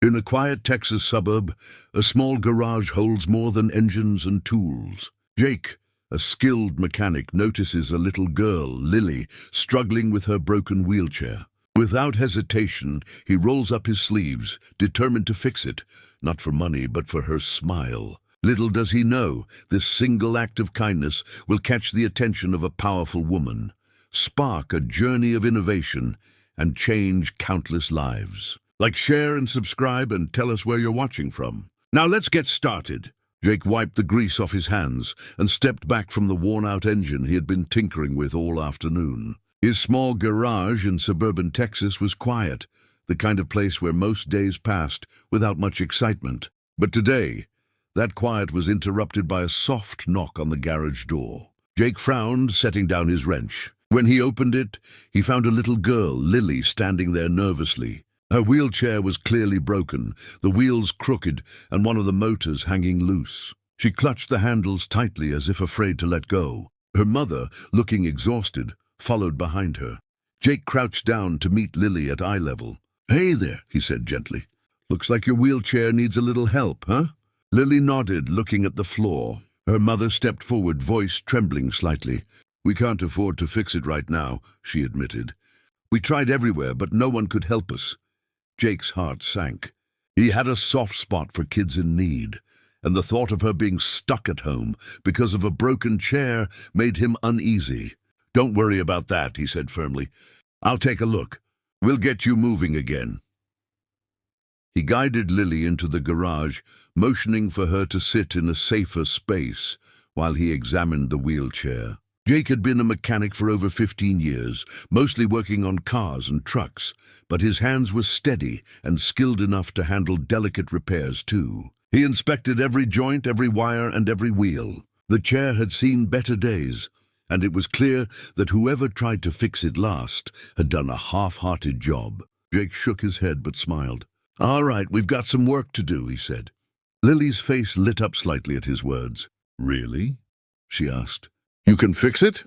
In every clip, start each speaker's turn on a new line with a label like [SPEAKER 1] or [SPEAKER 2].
[SPEAKER 1] In a quiet Texas suburb, a small garage holds more than engines and tools. Jake, a skilled mechanic, notices a little girl, Lily, struggling with her broken wheelchair. Without hesitation, he rolls up his sleeves, determined to fix it, not for money, but for her smile. Little does he know, this single act of kindness will catch the attention of a powerful woman, spark a journey of innovation, and change countless lives. Like, share, and subscribe, and tell us where you're watching from. Now let's get started. Jake wiped the grease off his hands and stepped back from the worn-out engine he had been tinkering with all afternoon. His small garage in suburban Texas was quiet, the kind of place where most days passed without much excitement. But today, that quiet was interrupted by a soft knock on the garage door. Jake frowned, setting down his wrench. When he opened it, he found a little girl, Lily, standing there nervously. Her wheelchair was clearly broken, the wheels crooked and one of the motors hanging loose. She clutched the handles tightly as if afraid to let go. Her mother, looking exhausted, followed behind her. Jake crouched down to meet Lily at eye level. "Hey there," he said gently. "Looks like your wheelchair needs a little help, huh?" Lily nodded, looking at the floor. Her mother stepped forward, voice trembling slightly. "We can't afford to fix it right now," she admitted. "We tried everywhere, but no one could help us." Jake's heart sank. He had a soft spot for kids in need, and the thought of her being stuck at home because of a broken chair made him uneasy. "Don't worry about that," he said firmly. "I'll take a look. We'll get you moving again." He guided Lily into the garage, motioning for her to sit in a safer space while he examined the wheelchair. Jake had been a mechanic for over 15 years, mostly working on cars and trucks, but his hands were steady and skilled enough to handle delicate repairs too. He inspected every joint, every wire, and every wheel. The chair had seen better days, and it was clear that whoever tried to fix it last had done a half-hearted job. Jake shook his head but smiled. "All right, we've got some work to do," he said. Lily's face lit up slightly at his words. "Really?" she asked. "You can fix it?"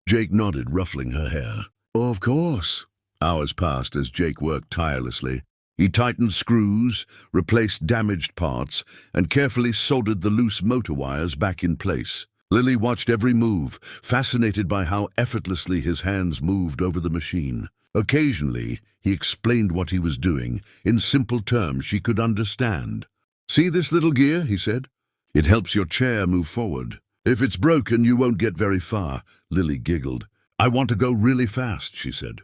[SPEAKER 1] Jake nodded, ruffling her hair. "Of course." Hours passed as Jake worked tirelessly. He tightened screws, replaced damaged parts, and carefully soldered the loose motor wires back in place. Lily watched every move, fascinated by how effortlessly his hands moved over the machine. Occasionally, he explained what he was doing, in simple terms she could understand. "See this little gear?" he said. "It helps your chair move forward. If it's broken, you won't get very far." Lily giggled. "I want to go really fast," she said.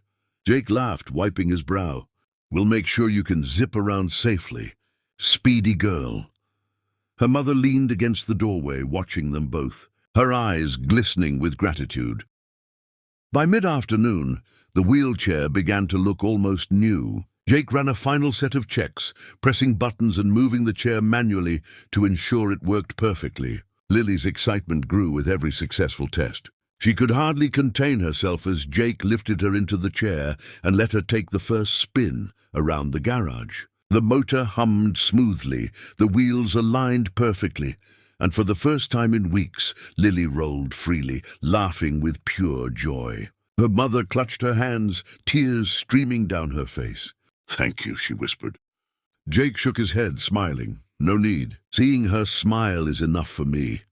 [SPEAKER 1] Jake laughed, wiping his brow. "We'll make sure you can zip around safely. Speedy girl." Her mother leaned against the doorway, watching them both, her eyes glistening with gratitude. By mid-afternoon, the wheelchair began to look almost new. Jake ran a final set of checks, pressing buttons and moving the chair manually to ensure it worked perfectly. Lily's excitement grew with every successful test. She could hardly contain herself as Jake lifted her into the chair and let her take the first spin around the garage. The motor hummed smoothly, the wheels aligned perfectly, and for the first time in weeks, Lily rolled freely, laughing with pure joy. Her mother clutched her hands, tears streaming down her face. "Thank you," she whispered. Jake shook his head, smiling. "No need. Seeing her smile is enough for me."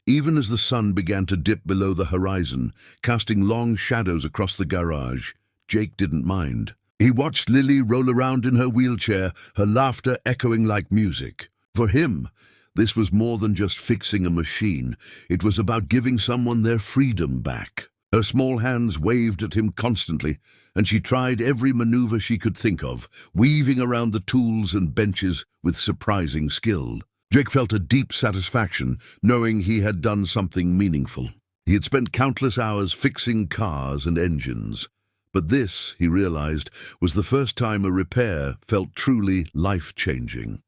[SPEAKER 1] Even as the sun began to dip below the horizon, casting long shadows across the garage, Jake didn't mind. He watched Lily roll around in her wheelchair, her laughter echoing like music. For him, this was more than just fixing a machine. It was about giving someone their freedom back. Her small hands waved at him constantly, and she tried every maneuver she could think of, weaving around the tools and benches with surprising skill. Jake felt a deep satisfaction, knowing he had done something meaningful. He had spent countless hours fixing cars and engines, but this, he realized, was the first time a repair felt truly life-changing.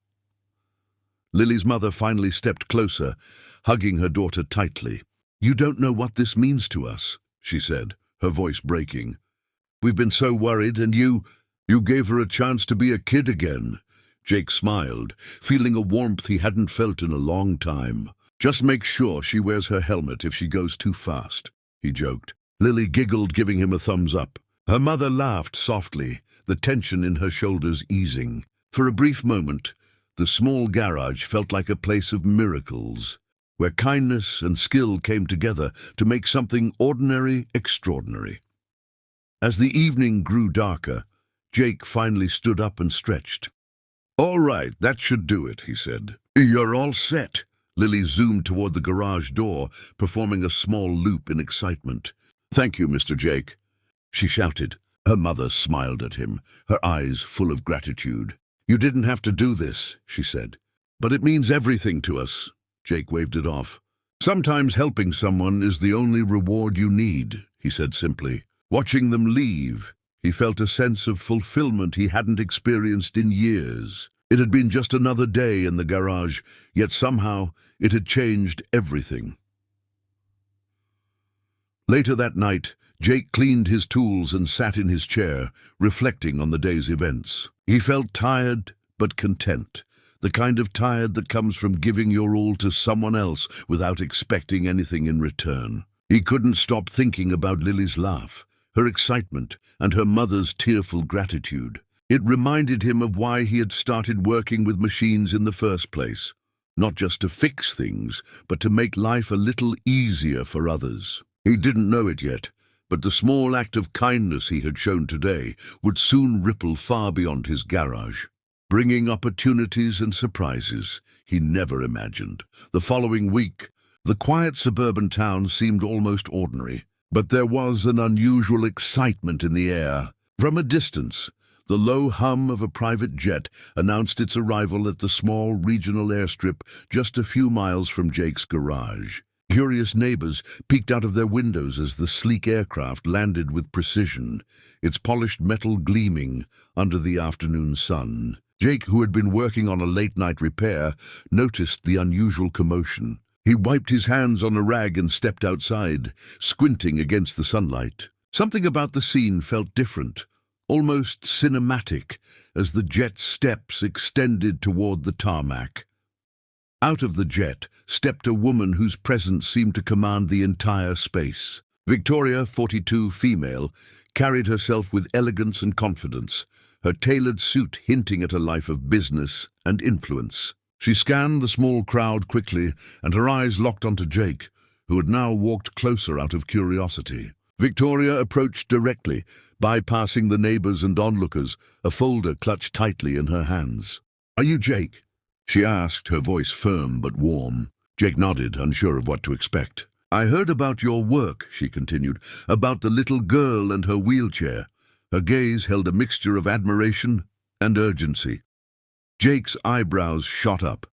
[SPEAKER 1] Lily's mother finally stepped closer, hugging her daughter tightly. "You don't know what this means to us," she said, her voice breaking. "We've been so worried, and you gave her a chance to be a kid again." Jake smiled, feeling a warmth he hadn't felt in a long time. "Just make sure she wears her helmet if she goes too fast," he joked. Lily giggled, giving him a thumbs up. Her mother laughed softly, the tension in her shoulders easing. For a brief moment, the small garage felt like a place of miracles, where kindness and skill came together to make something ordinary extraordinary. As the evening grew darker, Jake finally stood up and stretched. "All right, that should do it," he said. "You're all set." Lily zoomed toward the garage door, performing a small loop in excitement. "Thank you, Mr. Jake," she shouted. Her mother smiled at him, her eyes full of gratitude. "You didn't have to do this," she said. "But it means everything to us." Jake waved it off. "Sometimes helping someone is the only reward you need," he said simply. Watching them leave, he felt a sense of fulfillment he hadn't experienced in years. It had been just another day in the garage, yet somehow it had changed everything. Later that night, Jake cleaned his tools and sat in his chair, reflecting on the day's events. He felt tired but content, the kind of tired that comes from giving your all to someone else without expecting anything in return. He couldn't stop thinking about Lily's laugh, her excitement, and her mother's tearful gratitude. It reminded him of why he had started working with machines in the first place, not just to fix things, but to make life a little easier for others. He didn't know it yet, but the small act of kindness he had shown today would soon ripple far beyond his garage, bringing opportunities and surprises he never imagined. The following week, the quiet suburban town seemed almost ordinary, but there was an unusual excitement in the air. From a distance, the low hum of a private jet announced its arrival at the small regional airstrip just a few miles from Jake's garage. Curious neighbors peeked out of their windows as the sleek aircraft landed with precision, its polished metal gleaming under the afternoon sun. Jake, who had been working on a late-night repair, noticed the unusual commotion. He wiped his hands on a rag and stepped outside, squinting against the sunlight. Something about the scene felt different, almost cinematic, as the jet's steps extended toward the tarmac. Out of the jet stepped a woman whose presence seemed to command the entire space. Victoria, 42, female, carried herself with elegance and confidence, her tailored suit hinting at a life of business and influence. She scanned the small crowd quickly, and her eyes locked onto Jake, who had now walked closer out of curiosity. Victoria approached directly, bypassing the neighbors and onlookers, a folder clutched tightly in her hands. "Are you Jake?" she asked, her voice firm but warm. Jake nodded, unsure of what to expect. "I heard about your work," she continued, "about the little girl and her wheelchair." Her gaze held a mixture of admiration and urgency. Jake's eyebrows shot up.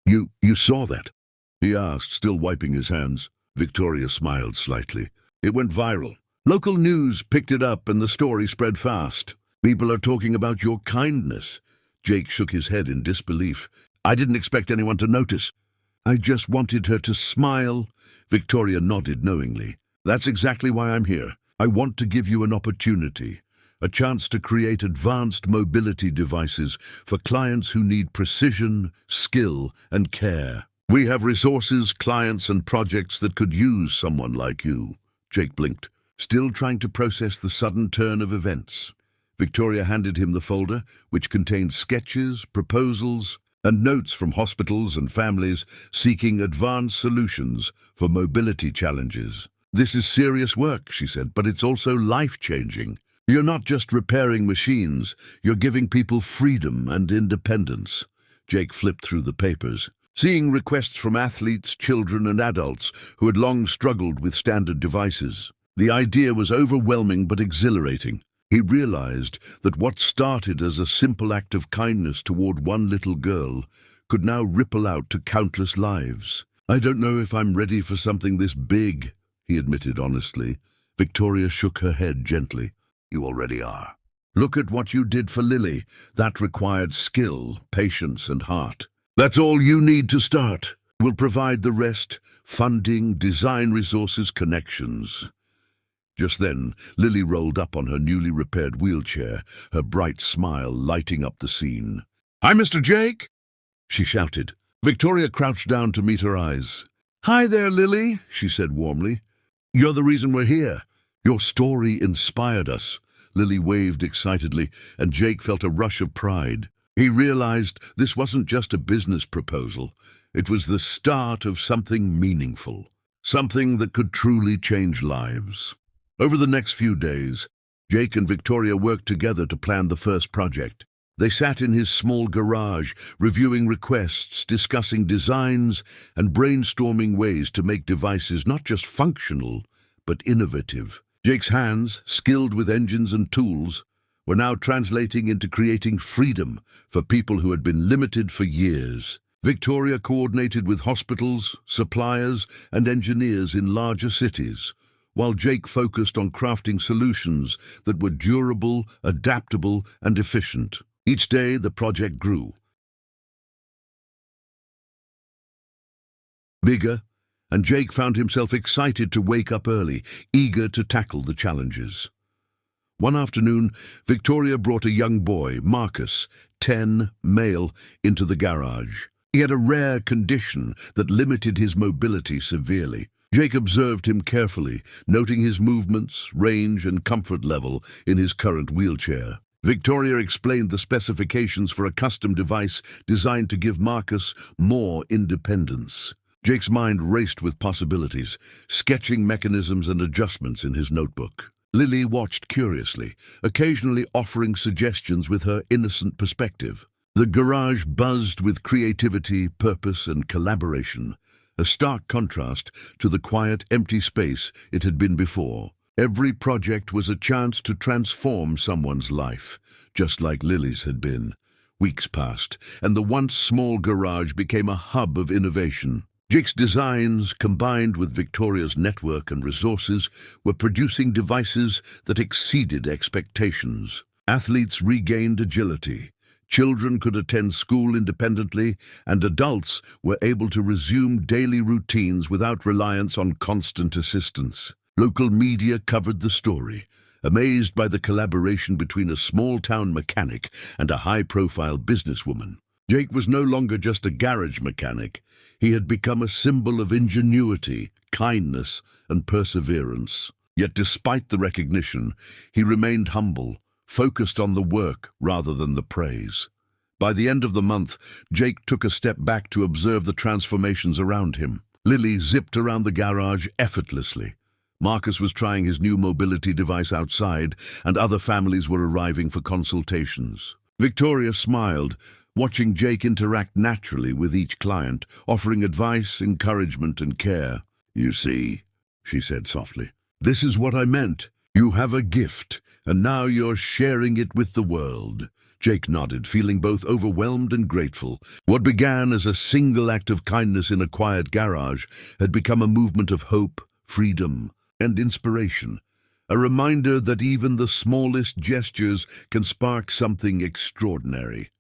[SPEAKER 1] You saw that?" he asked, still wiping his hands. Victoria smiled slightly. "It went viral. Local news picked it up and the story spread fast. People are talking about your kindness." Jake shook his head in disbelief. "I didn't expect anyone to notice." "I just wanted her to smile." Victoria nodded knowingly. "That's exactly why I'm here. I want to give you an opportunity. A chance to create advanced mobility devices for clients who need precision, skill, and care. We have resources, clients, and projects that could use someone like you." Jake blinked, still trying to process the sudden turn of events. Victoria handed him the folder, which contained sketches, proposals, and notes from hospitals and families seeking advanced solutions for mobility challenges. "This is serious work," she said, "but it's also life-changing. You're not just repairing machines, you're giving people freedom and independence." Jake flipped through the papers, seeing requests from athletes, children, and adults who had long struggled with standard devices. The idea was overwhelming but exhilarating. He realized that what started as a simple act of kindness toward one little girl could now ripple out to countless lives. "I don't know if I'm ready for something this big," he admitted honestly. Victoria shook her head gently. "You already are. Look at what you did for Lily. That required skill, patience, and heart. That's all you need to start. We'll provide the rest: funding, design resources, connections." Just then, Lily rolled up on her newly repaired wheelchair, her bright smile lighting up the scene. "Hi, Mr. Jake!" she shouted. Victoria crouched down to meet her eyes. "Hi there, Lily," she said warmly. "You're the reason we're here. Your story inspired us." Lily waved excitedly, and Jake felt a rush of pride. He realized this wasn't just a business proposal. It was the start of something meaningful, something that could truly change lives. Over the next few days, Jake and Victoria worked together to plan the first project. They sat in his small garage, reviewing requests, discussing designs, and brainstorming ways to make devices not just functional, but innovative. Jake's hands, skilled with engines and tools, were now translating into creating freedom for people who had been limited for years. Victoria coordinated with hospitals, suppliers, and engineers in larger cities, while Jake focused on crafting solutions that were durable, adaptable, and efficient. Each day, the project grew bigger, and Jake found himself excited to wake up early, eager to tackle the challenges. One afternoon, Victoria brought a young boy, Marcus, 10, male, into the garage. He had a rare condition that limited his mobility severely. Jake observed him carefully, noting his movements, range, and comfort level in his current wheelchair. Victoria explained the specifications for a custom device designed to give Marcus more independence. Jake's mind raced with possibilities, sketching mechanisms and adjustments in his notebook. Lily watched curiously, occasionally offering suggestions with her innocent perspective. The garage buzzed with creativity, purpose, and collaboration, a stark contrast to the quiet, empty space it had been before. Every project was a chance to transform someone's life, just like Lily's had been. Weeks passed, and the once small garage became a hub of innovation. Jake's designs, combined with Victoria's network and resources, were producing devices that exceeded expectations. Athletes regained agility. Children could attend school independently, and adults were able to resume daily routines without reliance on constant assistance. Local media covered the story, amazed by the collaboration between a small-town mechanic and a high-profile businesswoman. Jake was no longer just a garage mechanic. He had become a symbol of ingenuity, kindness, and perseverance. Yet despite the recognition, he remained humble, focused on the work rather than the praise. By the end of the month, Jake took a step back to observe the transformations around him. Lily zipped around the garage effortlessly. Marcus was trying his new mobility device outside, and other families were arriving for consultations. Victoria smiled, watching Jake interact naturally with each client, offering advice, encouragement, and care. "You see," she said softly, "this is what I meant. You have a gift, and now you're sharing it with the world." Jake nodded, feeling both overwhelmed and grateful. What began as a single act of kindness in a quiet garage had become a movement of hope, freedom, and inspiration, a reminder that even the smallest gestures can spark something extraordinary.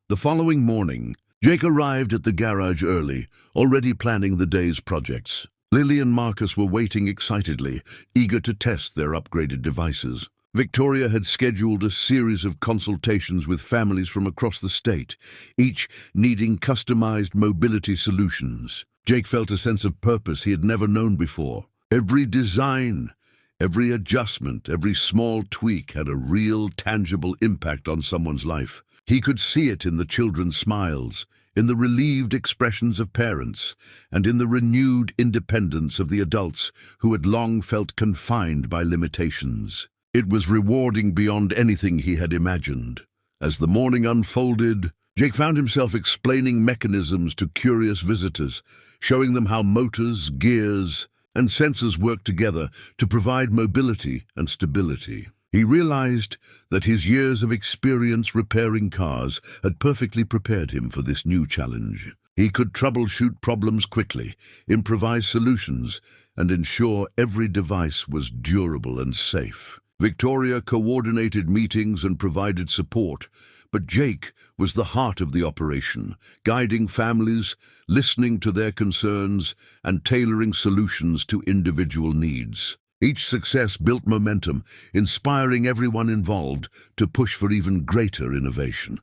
[SPEAKER 1] The following morning, Jake arrived at the garage early, already planning the day's projects. Lily and Marcus were waiting excitedly, eager to test their upgraded devices. Victoria had scheduled a series of consultations with families from across the state, each needing customized mobility solutions. Jake felt a sense of purpose he had never known before. Every design, every adjustment, every small tweak had a real, tangible impact on someone's life. He could see it in the children's smiles, in the relieved expressions of parents, and in the renewed independence of the adults who had long felt confined by limitations. It was rewarding beyond anything he had imagined. As the morning unfolded, Jake found himself explaining mechanisms to curious visitors, showing them how motors, gears, and sensors work together to provide mobility and stability. He realized that his years of experience repairing cars had perfectly prepared him for this new challenge. He could troubleshoot problems quickly, improvise solutions, and ensure every device was durable and safe. Victoria coordinated meetings and provided support, but Jake was the heart of the operation, guiding families, listening to their concerns, and tailoring solutions to individual needs. Each success built momentum, inspiring everyone involved to push for even greater innovation.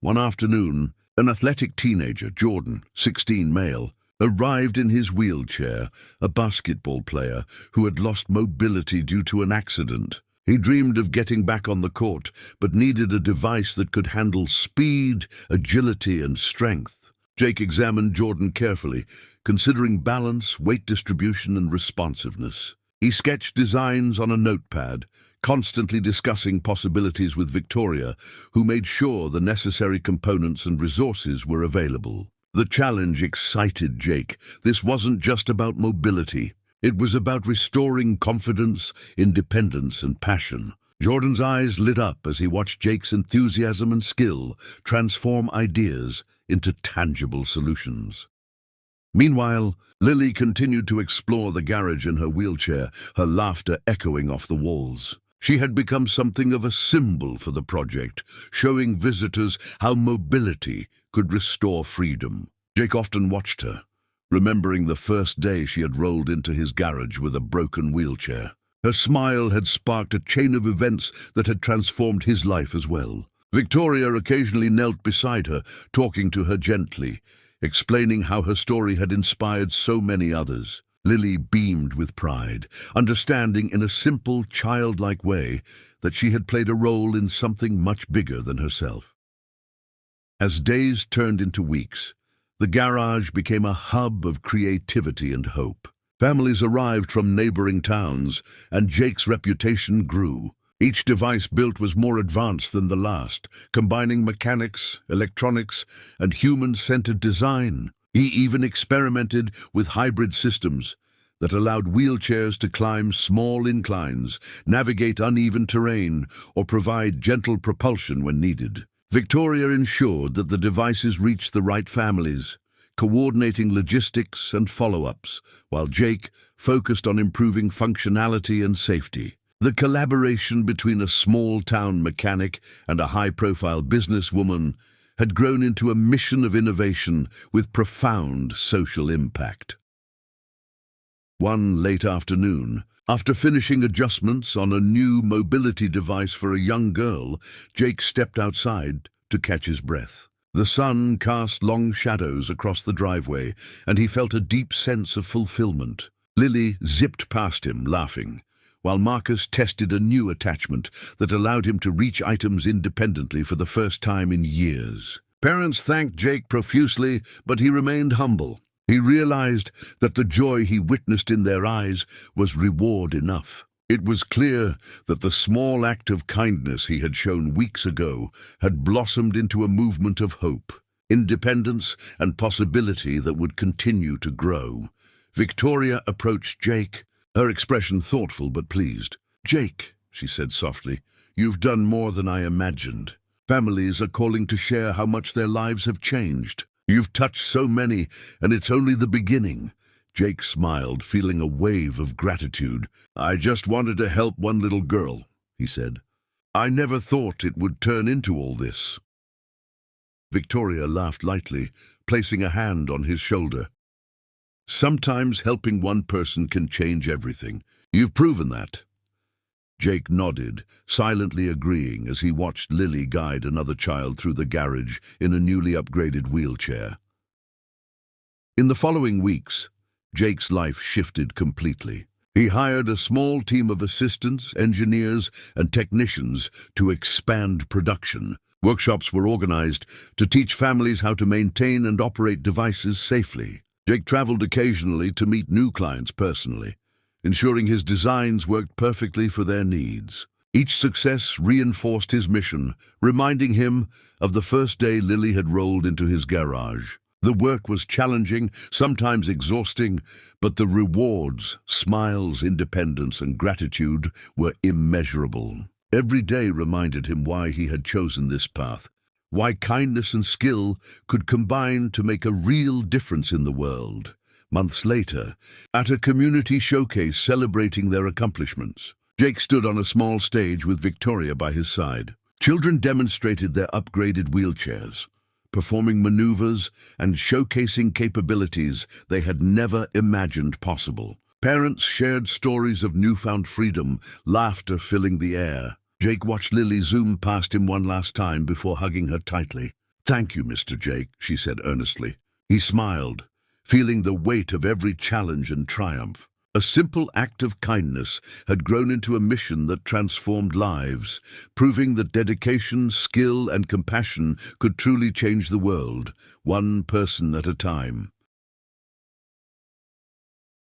[SPEAKER 1] One afternoon, an athletic teenager, Jordan, 16, male, arrived in his wheelchair, a basketball player who had lost mobility due to an accident. He dreamed of getting back on the court, but needed a device that could handle speed, agility, and strength. Jake examined Jordan carefully, considering balance, weight distribution, and responsiveness. He sketched designs on a notepad, constantly discussing possibilities with Victoria, who made sure the necessary components and resources were available. The challenge excited Jake. This wasn't just about mobility. It was about restoring confidence, independence, and passion. Jordan's eyes lit up as he watched Jake's enthusiasm and skill transform ideas into tangible solutions. Meanwhile, Lily continued to explore the garage in her wheelchair, her laughter echoing off the walls. She had become something of a symbol for the project, showing visitors how mobility could restore freedom. Jake often watched her, remembering the first day she had rolled into his garage with a broken wheelchair. Her smile had sparked a chain of events that had transformed his life as well. Victoria occasionally knelt beside her, talking to her gently, explaining how her story had inspired so many others. Lily beamed with pride, understanding in a simple, childlike way that she had played a role in something much bigger than herself. As days turned into weeks, the garage became a hub of creativity and hope. Families arrived from neighboring towns, and Jake's reputation grew. Each device built was more advanced than the last, combining mechanics, electronics, and human-centered design. He even experimented with hybrid systems that allowed wheelchairs to climb small inclines, navigate uneven terrain, or provide gentle propulsion when needed. Victoria ensured that the devices reached the right families, coordinating logistics and follow-ups, while Jake focused on improving functionality and safety. The collaboration between a small-town mechanic and a high-profile businesswoman had grown into a mission of innovation with profound social impact. One late afternoon, after finishing adjustments on a new mobility device for a young girl, Jake stepped outside to catch his breath. The sun cast long shadows across the driveway, and he felt a deep sense of fulfillment. Lily zipped past him, laughing, while Marcus tested a new attachment that allowed him to reach items independently for the first time in years. Parents thanked Jake profusely, but he remained humble. He realized that the joy he witnessed in their eyes was reward enough. It was clear that the small act of kindness he had shown weeks ago had blossomed into a movement of hope, independence, and possibility that would continue to grow. Victoria approached Jake, her expression thoughtful but pleased. "Jake," she said softly, "you've done more than I imagined. Families are calling to share how much their lives have changed. You've touched so many, and it's only the beginning." Jake smiled, feeling a wave of gratitude. "I just wanted to help one little girl," he said. "I never thought it would turn into all this." Victoria laughed lightly, placing a hand on his shoulder. "Sometimes helping one person can change everything. You've proven that." Jake nodded, silently agreeing as he watched Lily guide another child through the garage in a newly upgraded wheelchair. In the following weeks, Jake's life shifted completely. He hired a small team of assistants, engineers, and technicians to expand production. Workshops were organized to teach families how to maintain and operate devices safely. Jake traveled occasionally to meet new clients personally, ensuring his designs worked perfectly for their needs. Each success reinforced his mission, reminding him of the first day Lily had rolled into his garage. The work was challenging, sometimes exhausting, but the rewards, smiles, independence, and gratitude were immeasurable. Every day reminded him why he had chosen this path, why kindness and skill could combine to make a real difference in the world. Months later, at a community showcase celebrating their accomplishments, Jake stood on a small stage with Victoria by his side. Children demonstrated their upgraded wheelchairs, performing maneuvers and showcasing capabilities they had never imagined possible. Parents shared stories of newfound freedom, laughter filling the air. Jake watched Lily zoom past him one last time before hugging her tightly. "Thank you, Mr. Jake," she said earnestly. He smiled, feeling the weight of every challenge and triumph. A simple act of kindness had grown into a mission that transformed lives, proving that dedication, skill, and compassion could truly change the world, one person at a time.